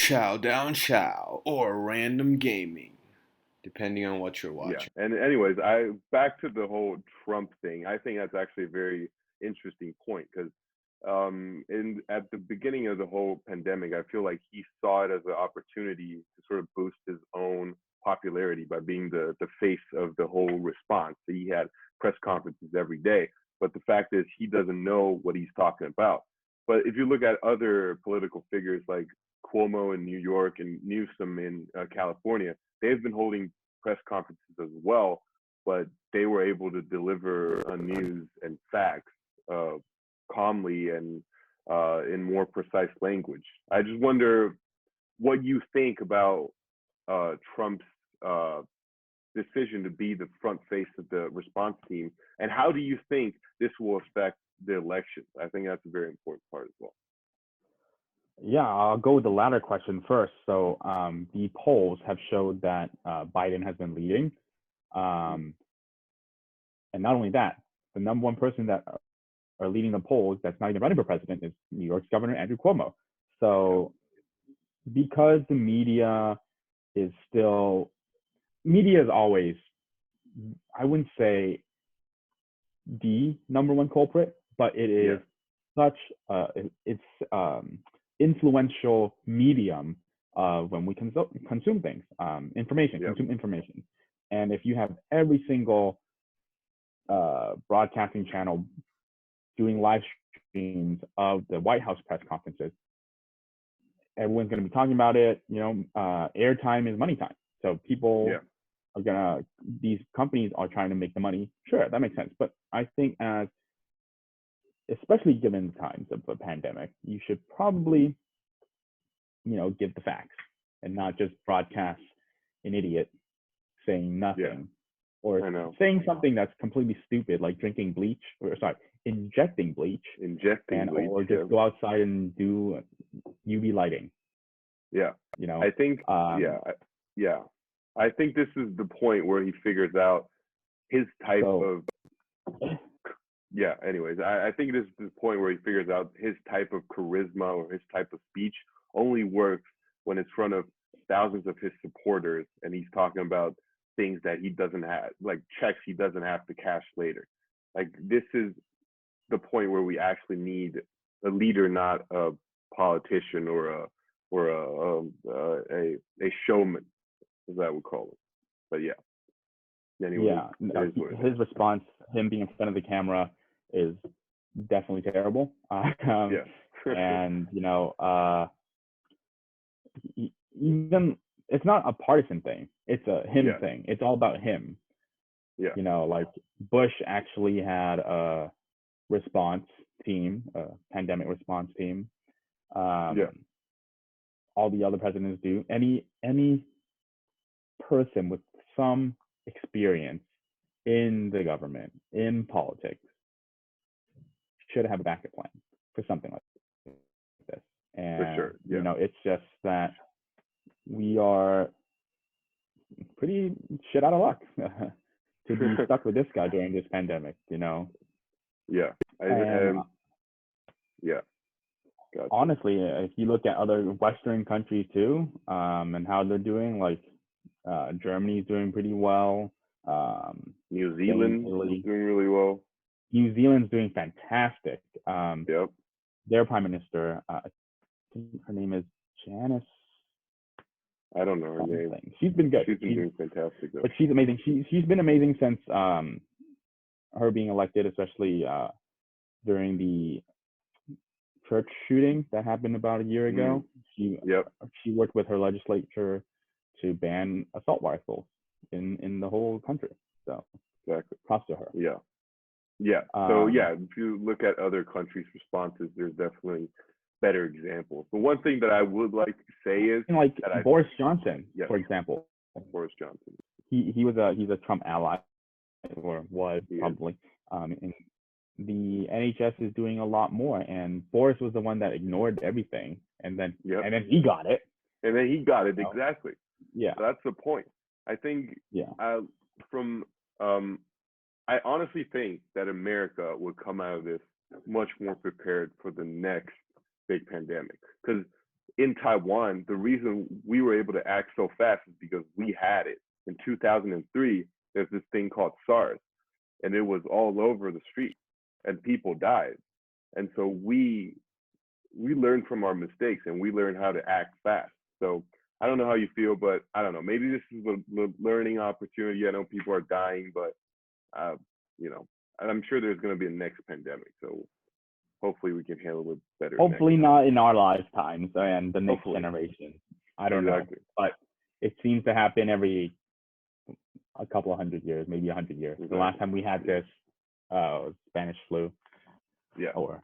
ChowDownChou or random gaming, depending on what you're Yeah. watching. And anyways, I back to the whole Trump thing. I think that's actually a very interesting point because in at the beginning of the whole pandemic, I feel like he saw it as an opportunity to sort of boost his own popularity by being the face of the whole response. So he had press conferences every day, but the fact is he doesn't know what he's talking about. But if you look at other political figures like Cuomo in New York and Newsom in California, they've been holding press conferences as well, but they were able to deliver news and facts uh, calmly and in more precise language. I just wonder what you think about Trump's uh, decision to be the front face of the response team, and how do you think this will affect the elections? I think that's a very important part as well. Yeah, I'll go with the latter question first. So the polls have showed that Biden has been leading. And not only that, the number one person that are leading the polls that's not even running for president is New York's Governor Andrew Cuomo. So because the media is always, I wouldn't say the number one culprit, but it is such it's influential medium when we consume things, information, consume information. And if you have every single broadcasting channel doing live streams of the White House press conferences, everyone's going to be talking about it. Airtime is money time. So people are these companies are trying to make the money. Sure, that makes sense. But I think especially given times of a pandemic, you should probably, give the facts and not just broadcast an idiot saying nothing or saying something that's completely stupid, like drinking bleach, injecting bleach, or just go outside and do UV lighting. I think I think this is the point where he figures out his type of anyways, I think this is the point where he figures out his type of charisma or his type of speech only works when it's in front of thousands of his supporters and he's talking about things that he doesn't have, like checks he doesn't have to cash later. Like, this is the point where we actually need a leader, not a politician or a showman, as I would call it. But anyway, his response, him being in front of the camera, is definitely terrible. And even it's not a partisan thing; it's a him thing. It's all about him. Like Bush actually had a response team, a pandemic response team. All the other presidents do. Any person with some experience in the government, in politics, should have a backup plan for something like this. And for sure, it's just that we are pretty shit out of luck to be stuck with this guy during this pandemic. Gotcha. Honestly, if you look at other Western countries too, and how they're doing, like Germany's doing pretty well. New Zealand is doing really well. New Zealand's doing fantastic. Their prime minister, I think her name is Janice. I don't know her name. She's been good. She's been doing fantastic though. But she's amazing. She's been amazing since her being elected, especially during the church shooting that happened about a year ago. She worked with her legislature to ban assault rifles in the whole country. So props to her. So if you look at other countries' responses, there's definitely better examples. But one thing that I would like to say is Boris Johnson, for example. Boris Johnson. He's a Trump ally, or was probably. And the NHS is doing a lot more, and Boris was the one that ignored everything, and then he got it. And then he got it exactly. Yeah, so that's the point. I think I honestly think that America would come out of this much more prepared for the next big pandemic, because in Taiwan, the reason we were able to act so fast is because we had it. In 2003, there's this thing called SARS, and it was all over the street, and people died. And so we learned from our mistakes, and we learned how to act fast. So I don't know how you feel, but I don't know. Maybe this is a learning opportunity. I know people are dying, but you know, I'm sure there's going to be a next pandemic. So hopefully we can handle it better. Hopefully not in our lifetimes and the next generation. I don't know, but it seems to happen every a couple of 100 years, maybe 100 years. The last time we had this Spanish flu. Yeah. Or